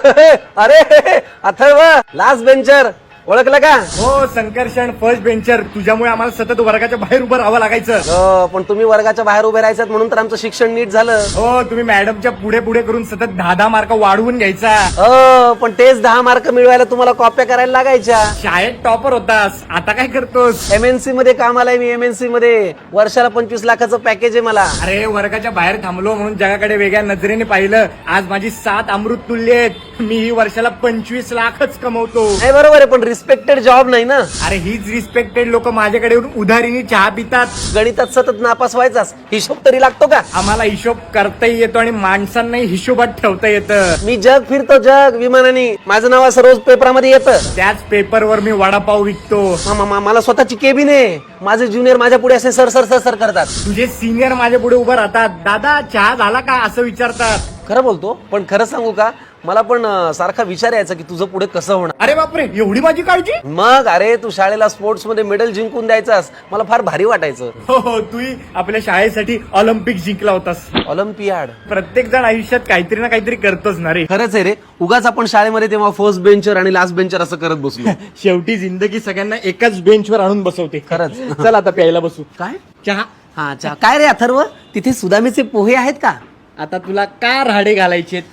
अरे Atharva last bencher ओळखलं का? हो संकर्षण फर्स्ट बेंचर. तुझ्यामुळे आम्हाला सतत वर्गाच्या बाहेर उभं राहावं लागायचं. हो, पण तुम्ही वर्गाच्या बाहेर उभे राहायचं म्हणून तर आमचं शिक्षण नीट झालं. हो तुम्ही मॅडमच्या पुढे पुढे करून सतत 10 मार्क वाढवून घ्यायचा. हो, पण तेच 10 मार्क मिळवायला तुम्हाला कॉप्या करायला लागायच्या. शाळेत टॉपर होतास, आता काय करतोस? MNC मध्ये कामाला आहे मी. MNC मध्ये वर्षाला 25 लाखाचं पॅकेज आहे मला. अरे वर्गाच्या बाहेर थांबलो म्हणून जगाकडे वेगळ्या नजरेने पाहिलं. आज माझी 7 अमृत तुल्य आहेत. मी ही वर्षाला 25 लाखच कमवतो. नाही बरोबर आहे, पण रिस्पेक्टेड जॉब नाही ना. अरे हीच रिस्पेक्टेड लोक माझ्याकडे येऊन उधारीने चहा पितात. गणितात सतत नापास व्हायचास, हिशोब तरी लागतो का? आम्हाला हिशोब करताही येतो आणि माणसांनाही हिशोबात ठेवता येतं. मी जग फिरतो, जग विमानाने. माझं नाव असं रोज पेपरामध्ये येतं. त्याच पेपरवर मी वडापाव विकतो. मला स्वतःची केबिन आहे. माझे ज्युनियर माझ्या पुढे असे सर सर सर सर करतात. तुझे सिनियर माझ्या पुढे उभं राहतात. दादा चहा झाला का असं विचारतात. खरं बोलतो, पण खरं सांगू का, मला पण सारखा विचार यायचा की तुझं पुढे कसं होणार. अरे बापरे एवढी माझी काळजी. मग अरे तू शाळेला स्पोर्ट्स मध्ये मेडल जिंकून द्यायचास, मला फार भारी वाटायचं. हो तूही आपल्या शाळेसाठी ऑलिम्पिक जिंकला होतास. ऑलिम्पियाड. प्रत्येक जण आयुष्यात काहीतरी ना काहीतरी करतोच ना रे. खरंच आहे रे. उगाच आपण शाळेमध्ये तेव्हा फर्स्ट बेंचर आणि लास्ट बेंचर असं करत बसलो. शेवटी जिंदगी सगळ्यांना एकाच बेंचवर आणून बसवते. खरंच. चल आता प्यायला बसू. काय? चहा. हा, काय रे अथर्व, तिथे सुदामेचे पोहे आहेत का? आता तुला का राडे घालायचेत?